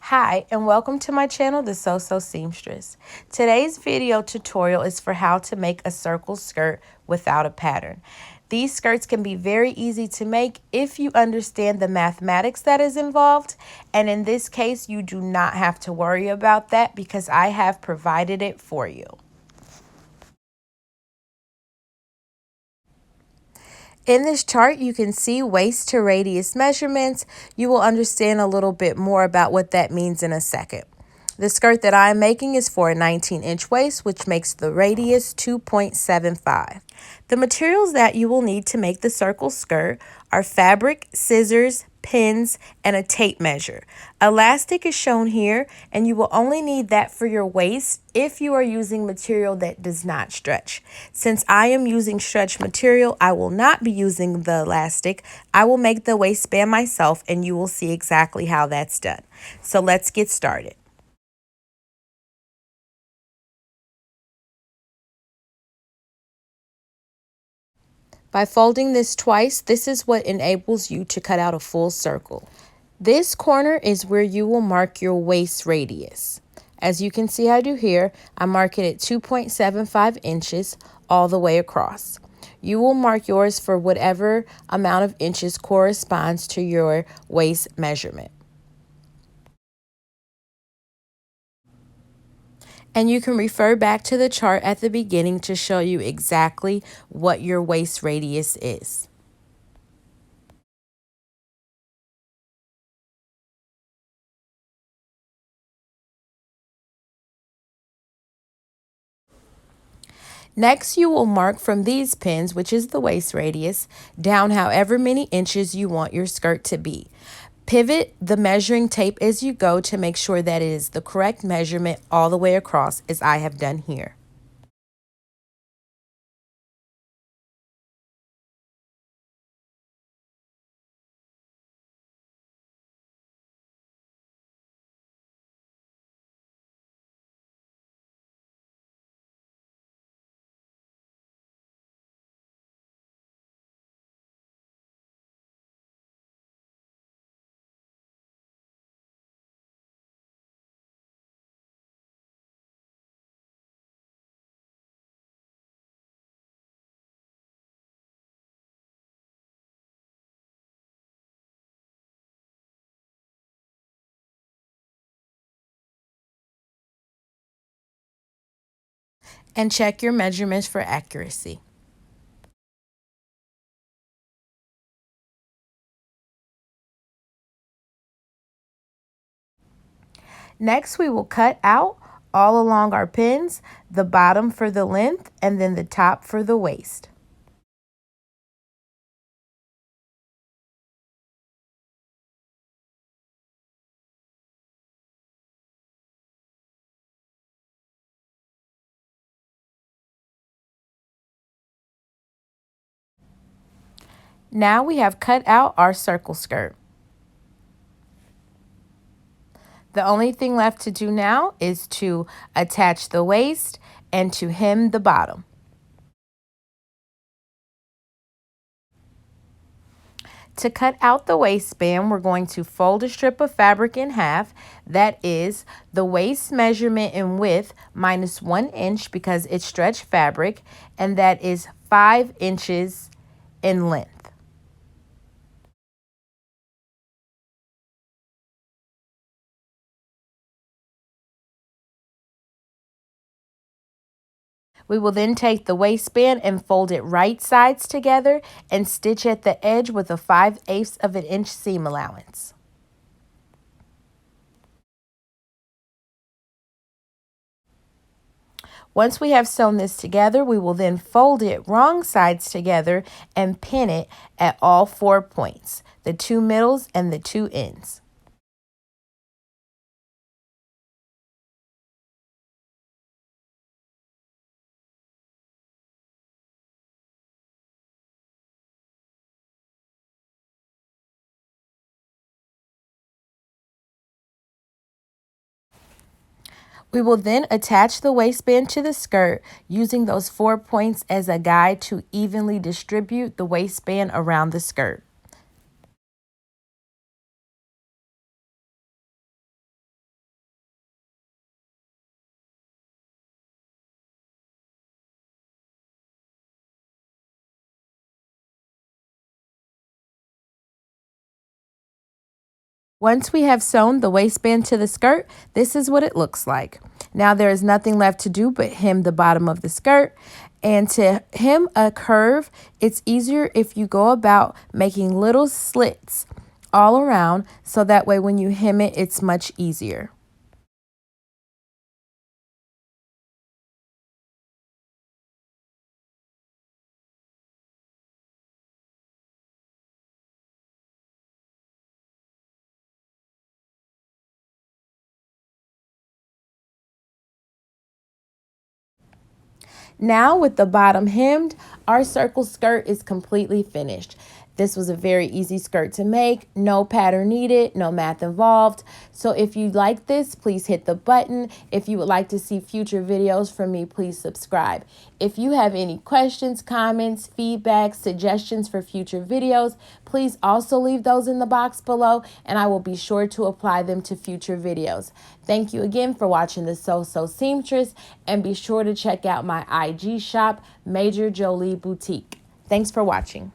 Hi, and welcome to my channel, The So Seamstress. Today's video tutorial is for how to make a circle skirt without a pattern. These skirts can be very easy to make if you understand the mathematics that is involved, and in this case, you do not have to worry about that because I have provided it for you. In this chart, you can see waist to radius measurements. You will understand a little bit more about what that means in a second. The skirt that I'm making is for a 19-inch waist, which makes the radius 2.75. The materials that you will need to make the circle skirt are fabric, scissors, pins, and a tape measure. Elastic is shown here, and you will only need that for your waist if you are using material that does not stretch. Since I am using stretch material, I will not be using the elastic. I will make the waistband myself, and you will see exactly how that's done. So let's get started. By folding this twice, this is what enables you to cut out a full circle. This corner is where you will mark your waist radius. As you can see I do here, I mark it at 2.75 inches all the way across. You will mark yours for whatever amount of inches corresponds to your waist measurement. And you can refer back to the chart at the beginning to show you exactly what your waist radius is. Next, you will mark from these pins, which is the waist radius, down however many inches you want your skirt to be. Pivot the measuring tape as you go to make sure that it is the correct measurement all the way across, as I have done here. And check your measurements for accuracy. Next, we will cut out all along our pins, the bottom for the length and then the top for the waist. Now we have cut out our circle skirt. The only thing left to do now is to attach the waist and to hem the bottom. To cut out the waistband, we're going to fold a strip of fabric in half. That is the waist measurement in width minus 1 inch because it's stretch fabric, and that is 5 inches in length. We will then take the waistband and fold it right sides together and stitch at the edge with a 5/8 of an inch seam allowance. Once we have sewn this together, we will then fold it wrong sides together and pin it at all 4 points, the 2 middles and the 2 ends. We will then attach the waistband to the skirt using those 4 points as a guide to evenly distribute the waistband around the skirt. Once we have sewn the waistband to the skirt, this is what it looks like. Now there is nothing left to do but hem the bottom of the skirt. And to hem a curve, it's easier if you go about making little slits all around, so that way when you hem it, it's much easier. Now with the bottom hemmed, our circle skirt is completely finished. This was a very easy skirt to make, no pattern needed, no math involved. So if you like this, please hit the button. If you would like to see future videos from me, please subscribe. If you have any questions, comments, feedback, suggestions for future videos, please also leave those in the box below and I will be sure to apply them to future videos. Thank you again for watching the Sew Seamstress, and be sure to check out my IG shop, Major Jolie Boutique. Thanks for watching.